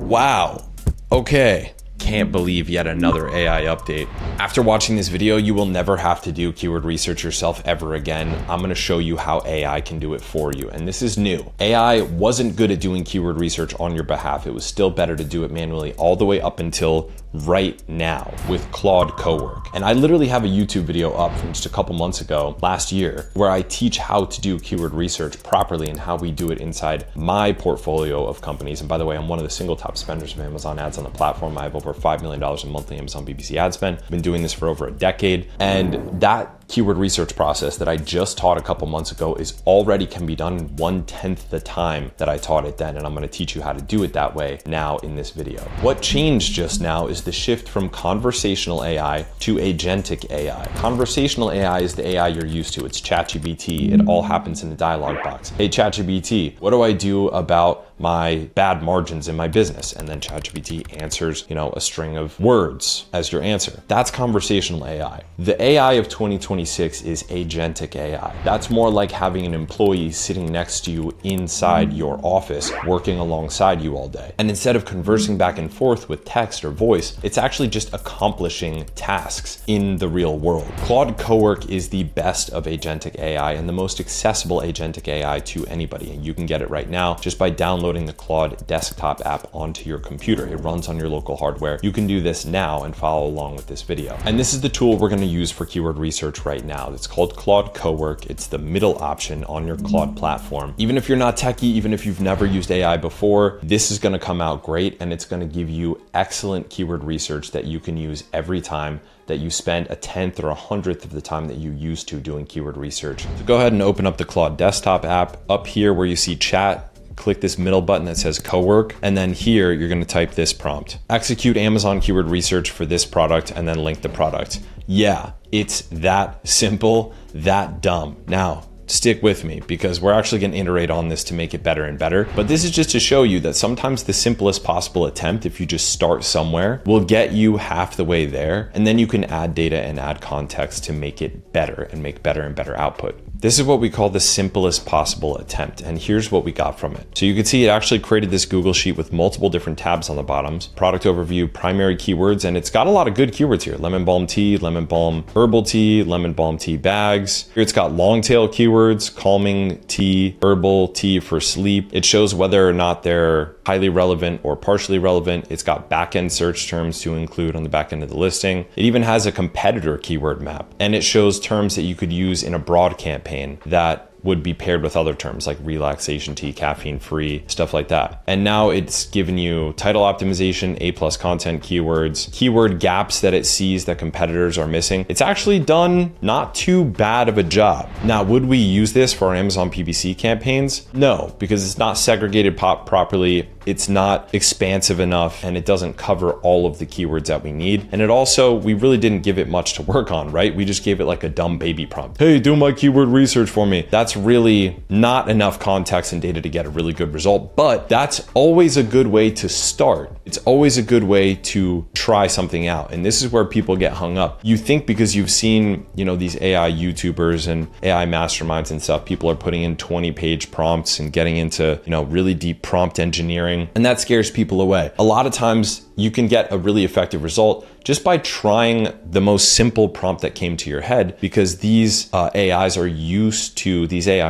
Wow. Okay. Can't believe yet another AI update. After watching this video, you will never have to do keyword research yourself ever again. I'm gonna show you how AI can do it for you. And this is new. AI wasn't good at doing keyword research on your behalf. It was still better to do it manually all the way up until right now with Claude Cowork. And I literally have a YouTube video up from just a couple months ago, last year, where I teach how to do keyword research properly and how we do it inside my portfolio of companies. And by the way, I'm one of the single top spenders of Amazon ads on the platform. I have over $5 million in monthly Amazon PPC ad spend. I've been doing this for over a decade. And that keyword research process that I just taught a couple months ago is already can be done in 1/10 the time that I taught it then. And I'm gonna teach you how to do it that way now in this video. What changed just now is the shift from conversational AI to agentic AI. Conversational AI is the AI you're used to. It's ChatGPT. It all happens in the dialog box. Hey, ChatGPT, what do I do about my bad margins in my business? And then ChatGPT answers, a string of words as your answer. That's conversational AI. The AI of 2026 is agentic AI. That's more like having an employee sitting next to you inside your office, working alongside you all day. And instead of conversing back and forth with text or voice, it's actually just accomplishing tasks in the real world. Claude Cowork is the best of agentic AI and the most accessible agentic AI to anybody. And you can get it right now just by downloading the Claude desktop app onto your computer. It runs on your local hardware. You can do this now and follow along with this video. And this is the tool we're going to use for keyword research right now. It's called Claude Cowork. It's the middle option on your Claude platform. Even if you're not techie, even if you've never used AI before, this is going to come out great, and it's going to give you excellent keyword research that you can use every time that you spend a 10th or 100th of the time that you used to doing keyword research. So go ahead and open up the Claude desktop app. Up here where you see chat, click this middle button that says Cowork, and then here you're going to type this prompt: execute Amazon keyword research for this product, and then link the product. Yeah, it's that simple, that dumb. Now, stick with me because we're actually going to iterate on this to make it better and better. But this is just to show you that sometimes the simplest possible attempt, if you just start somewhere, will get you half the way there. And then you can add data and add context to make it better and make better and better output. This is what we call the simplest possible attempt. And here's what we got from it. So you can see it actually created this Google Sheet with multiple different tabs on the bottoms: product overview, primary keywords, and it's got a lot of good keywords here: lemon balm tea, lemon balm herbal tea, lemon balm tea bags. Here it's got long tail keywords: calming tea, herbal tea for sleep. It shows whether or not they're highly relevant or partially relevant. It's got back-end search terms to include on the back end of the listing. It even has a competitor keyword map, and it shows terms that you could use in a broad campaign that would be paired with other terms like relaxation tea, caffeine free, stuff like that. And now it's given you title optimization, A+ content keywords, keyword gaps that it sees that competitors are missing. It's actually done not too bad of a job. Now, would we use this for our Amazon PPC campaigns? No, because it's not segregated properly. It's not expansive enough, and it doesn't cover all of the keywords that we need. And it also, we really didn't give it much to work on, right? We just gave it like a dumb baby prompt. Hey, do my keyword research for me. That's really not enough context and data to get a really good result, but that's always a good way to start. It's always a good way to try something out. And this is where people get hung up. You think because you've seen, these AI YouTubers and AI masterminds and stuff, people are putting in 20-page prompts and getting into, really deep prompt engineering, and that scares people away. A lot of times you can get a really effective result just by trying the most simple prompt that came to your head, because these AI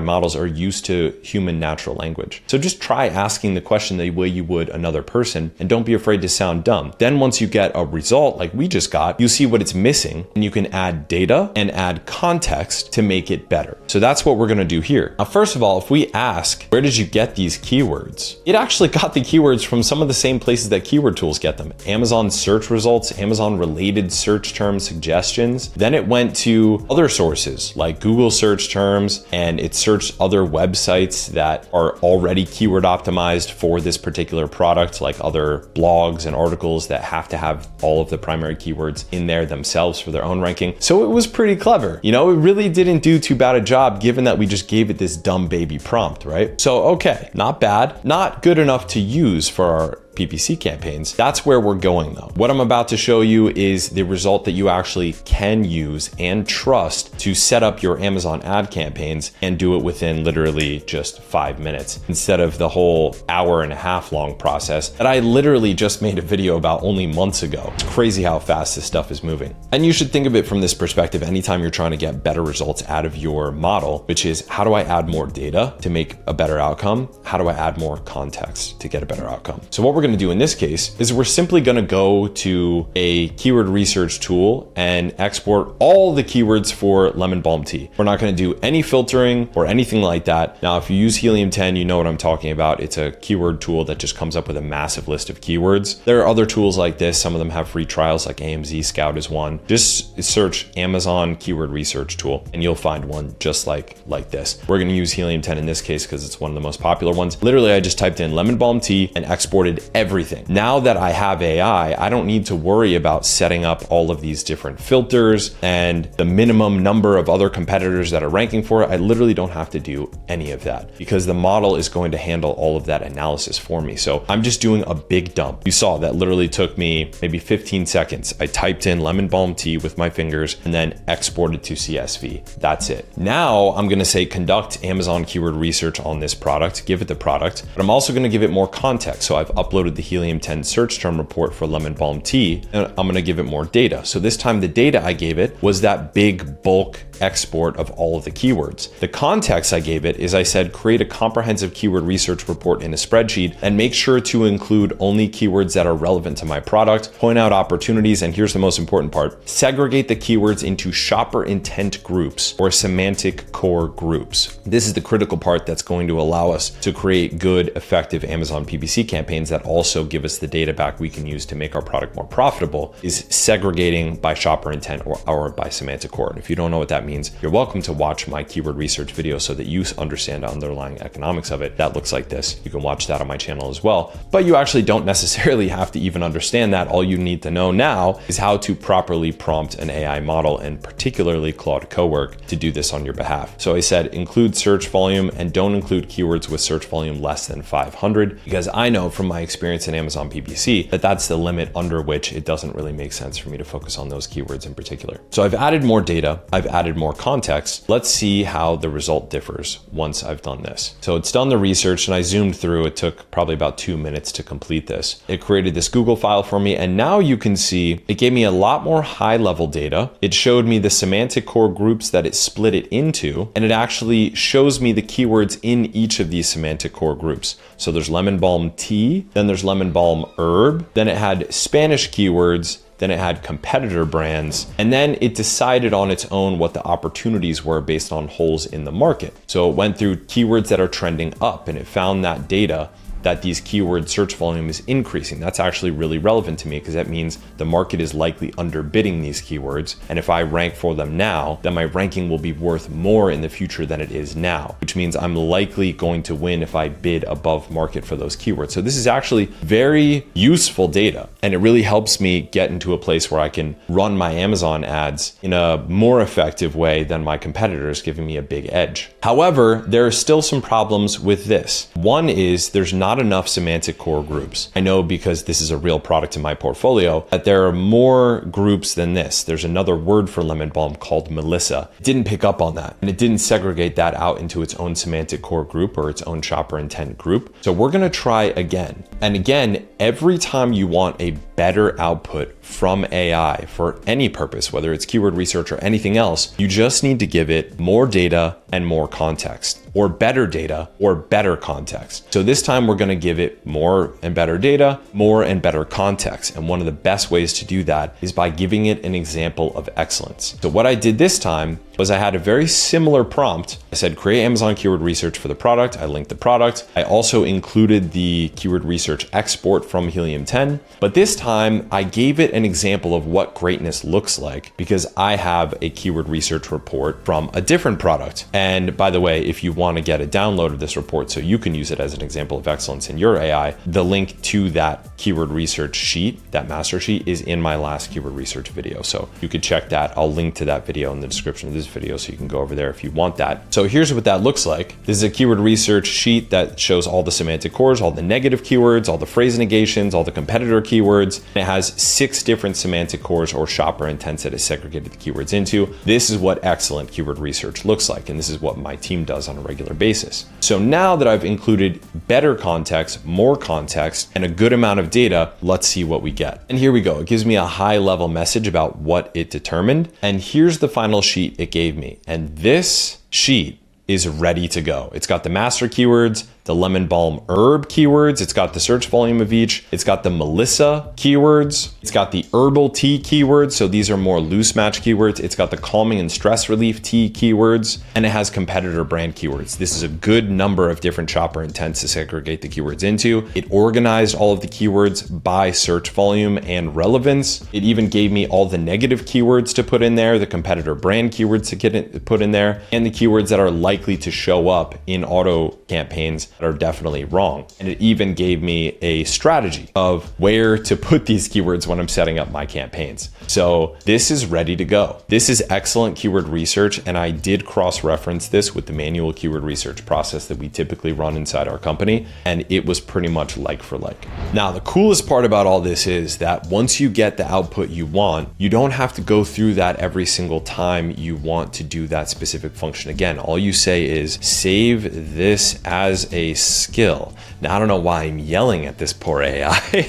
models are used to human natural language. So just try asking the question the way you would another person, and don't be afraid to sound dumb. Then once you get a result like we just got, you see what it's missing, and you can add data and add context to make it better. So that's what we're going to do here. Now, first of all, if we ask, where did you get these keywords? It actually got the keywords from some of the same places that keyword tools get them: Amazon search results, Amazon related search term suggestions. Then it went to other sources like Google search terms, and it searched other websites that are already keyword optimized for this particular product, like other blogs and articles that have to have all of the primary keywords in there themselves for their own ranking. So it was pretty clever. It really didn't do too bad a job, given that we just gave it this dumb baby prompt, right? So, okay, not bad, not good enough to use for our PPC campaigns. That's where we're going though. What I'm about to show you is the result that you actually can use and trust to set up your Amazon ad campaigns and do it within literally just 5 minutes instead of the whole hour-and-a-half long process that I literally just made a video about only months ago. It's crazy how fast this stuff is moving. And you should think of it from this perspective anytime you're trying to get better results out of your model, which is how do I add more data to make a better outcome? How do I add more context to get a better outcome? So what we're going to do in this case is we're simply going to go to a keyword research tool and export all the keywords for lemon balm tea. We're not going to do any filtering or anything like that. Now, if you use Helium 10, you know what I'm talking about. It's a keyword tool that just comes up with a massive list of keywords. There are other tools like this. Some of them have free trials, like AMZ Scout is one. Just search Amazon keyword research tool and you'll find one just like this. We're going to use Helium 10 in this case because it's one of the most popular ones. Literally, I just typed in lemon balm tea and exported everything. Now that I have AI, I don't need to worry about setting up all of these different filters and the minimum number of other competitors that are ranking for it. I literally don't have to do any of that because the model is going to handle all of that analysis for me. So I'm just doing a big dump. You saw that literally took me maybe 15 seconds. I typed in lemon balm tea with my fingers and then exported to CSV. That's it. Now I'm going to say conduct Amazon keyword research on this product, give it the product, but I'm also going to give it more context. So I've uploaded the Helium 10 search term report for lemon balm tea and I'm going to give it more data. So this time the data I gave it was that big bulk export of all of the keywords. The context I gave it is I said, create a comprehensive keyword research report in a spreadsheet and make sure to include only keywords that are relevant to my product, point out opportunities, and here's the most important part, segregate the keywords into shopper intent groups or semantic core groups. This is the critical part that's going to allow us to create good, effective Amazon PPC campaigns that also give us the data back we can use to make our product more profitable, is segregating by shopper intent or by semantic core. And if you don't know what that means, you're welcome to watch my keyword research video so that you understand the underlying economics of it. That looks like this. You can watch that on my channel as well. But you actually don't necessarily have to even understand that. All you need to know now is how to properly prompt an AI model, and particularly Claude Cowork, to do this on your behalf. So I said include search volume and don't include keywords with search volume less than 500, because I know from my experience in Amazon PPC that that's the limit under which it doesn't really make sense for me to focus on those keywords in particular. So I've added more data, I've added more context. Let's see how the result differs once I've done this. So it's done the research and I zoomed through. It took probably about 2 minutes to complete this. It created this Google file for me, and now you can see it gave me a lot more high level data. It showed me the semantic core groups that it split it into, and it actually shows me the keywords in each of these semantic core groups. So there's lemon balm tea, then there's lemon balm herb, then it had Spanish keywords, then it had competitor brands, and then it decided on its own what the opportunities were based on holes in the market. So it went through keywords that are trending up, and it found that data that these keyword search volume is increasing. That's actually really relevant to me because that means the market is likely underbidding these keywords. And if I rank for them now, then my ranking will be worth more in the future than it is now, which means I'm likely going to win if I bid above market for those keywords. So this is actually very useful data, and it really helps me get into a place where I can run my Amazon ads in a more effective way than my competitors, giving me a big edge. However, there are still some problems with this. One is there's not enough semantic core groups. I know because this is a real product in my portfolio that there are more groups than this. There's another word for lemon balm called Melissa. It didn't pick up on that, and it didn't segregate that out into its own semantic core group or its own shopper intent group. So we're going to try again. And again, every time you want a better output from AI for any purpose, whether it's keyword research or anything else, you just need to give it more data and more context, or better data or better context. So this time we're going to give it more and better data, more and better context. And one of the best ways to do that is by giving it an example of excellence. So what I did this time was I had a very similar prompt. I said, create Amazon keyword research for the product. I linked the product. I also included the keyword research export from Helium 10, but this time I gave it an example of what greatness looks like because I have a keyword research report from a different product. And by the way, if you want to get a download of this report so you can use it as an example of excellence in your AI, the link to that keyword research sheet, that master sheet, is in my last keyword research video. So you could check that. I'll link to that video in the description of this video, so you can go over there if you want that. So here's what that looks like. This is a keyword research sheet that shows all the semantic cores, all the negative keywords, all the phrase negations, all the competitor keywords. And it has 6 different semantic cores or shopper intents that it segregated the keywords into. This is what excellent keyword research looks like, and this is what my team does on a regular basis. So now that I've included better context, more context, and a good amount of data, let's see what we get. And here we go. It gives me a high level message about what it determined. And here's the final sheet it gave me. And this sheet is ready to go. It's got the master keywords, the lemon balm herb keywords. It's got the search volume of each. It's got the Melissa keywords. It's got the herbal tea keywords. So these are more loose match keywords. It's got the calming and stress relief tea keywords, and it has competitor brand keywords. This is a good number of different shopper intents to segregate the keywords into. It organized all of the keywords by search volume and relevance. It even gave me all the negative keywords to put in there, the competitor brand keywords to put in there, and the keywords that are likely to show up in auto campaigns that are definitely wrong. And it even gave me a strategy of where to put these keywords when I'm setting up my campaigns. So this is ready to go. This is excellent keyword research, and I did cross-reference this with the manual keyword research process that we typically run inside our company, and it was pretty much like for like. Now, the coolest part about all this is that once you get the output you want, you don't have to go through that every single time you want to do that specific function again. All you say is save this as a skill. Now, I don't know why I'm yelling at this poor AI.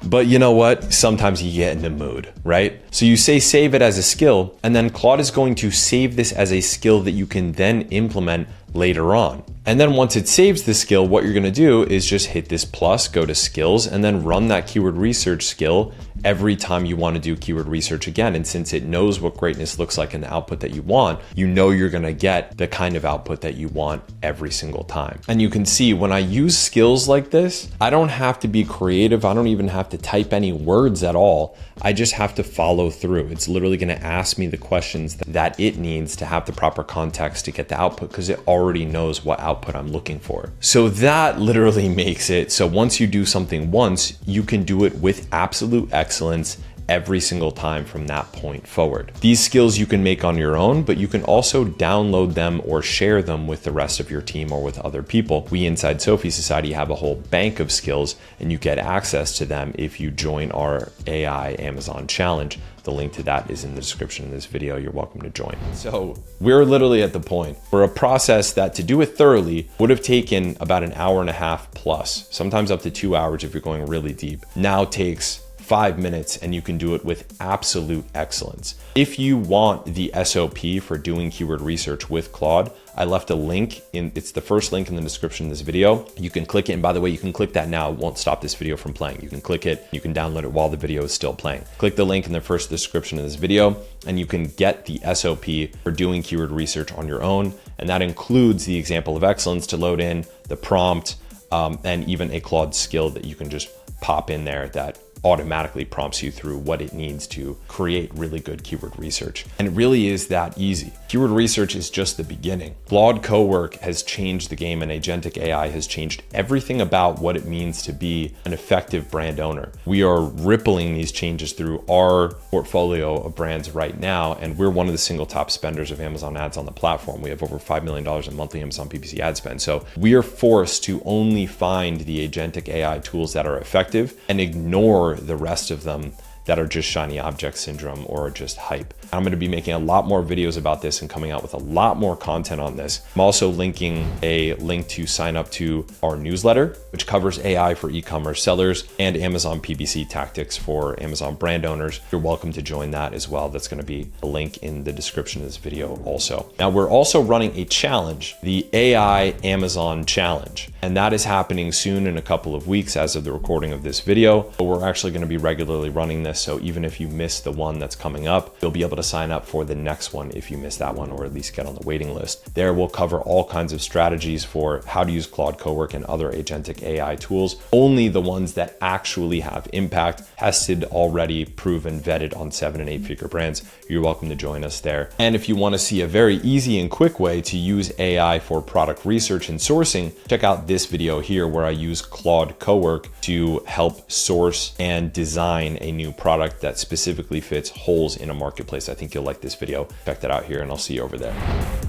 But you know what? Sometimes you get in the mood, right? So you say save it as a skill, and then Claude is going to save this as a skill that you can then implement later on. And then once it saves the skill, what you're gonna do is just hit this plus, go to skills, and then run that keyword research skill every time you wanna do keyword research again. And since it knows what greatness looks like in the output that you want, you know you're gonna get the kind of output that you want every single time. And you can see when I use skills like this, I don't have to be creative. I don't even have to type any words at all. I just have to follow through. It's literally gonna ask me the questions that it needs to have the proper context to get the output, because it already knows what output I'm looking for. So that literally makes it so once you do something once, you can do it with absolute excellence every single time from that point forward. These skills you can make on your own, but you can also download them or share them with the rest of your team or with other people. We inside Sophie Society have a whole bank of skills, and you get access to them if you join our AI Amazon challenge. The link to that is in the description of this video. You're welcome to join. So we're literally at the point where a process that to do it thoroughly would have taken about an hour and a half plus, sometimes up to 2 hours if you're going really deep, now takes 5 minutes, and you can do it with absolute excellence. If you want the SOP for doing keyword research with Claude, I left a link it's the first link in the description of this video. You can click it, and by the way, you can click that now. It won't stop this video from playing. You can click it, you can download it while the video is still playing. Click the link in the first description of this video, and you can get the SOP for doing keyword research on your own. And that includes the example of excellence to load in, the prompt, and even a Claude skill that you can just pop in there that automatically prompts you through what it needs to create really good keyword research. And it really is that easy. Keyword research is just the beginning. Claude Cowork has changed the game, and agentic AI has changed everything about what it means to be an effective brand owner. We are rippling these changes through our portfolio of brands right now, and we're one of the single top spenders of Amazon ads on the platform. We have over $5 million in monthly Amazon PPC ad spend. So we are forced to only find the agentic AI tools that are effective and ignore the rest of them that are just shiny object syndrome or just hype. I'm gonna be making a lot more videos about this and coming out with a lot more content on this. I'm also linking a link to sign up to our newsletter, which covers AI for e-commerce sellers and Amazon PPC tactics for Amazon brand owners. You're welcome to join that as well. That's gonna be a link in the description of this video also. Now, we're also running a challenge, the AI Amazon Challenge, and that is happening soon in a couple of weeks as of the recording of this video, but we're actually gonna be regularly running this. So even if you miss the one that's coming up, you'll be able to sign up for the next one if you miss that one, or at least get on the waiting list. There we'll cover all kinds of strategies for how to use Claude Cowork and other agentic AI tools, only the ones that actually have impact, tested already, proven, vetted on 7- and 8-figure brands. You're welcome to join us there. And if you want to see a very easy and quick way to use AI for product research and sourcing, check out this video here where I use Claude Cowork to help source and design a new product that specifically fits holes in a marketplace this. I think you'll like this video. Check that out here, and I'll see you over there.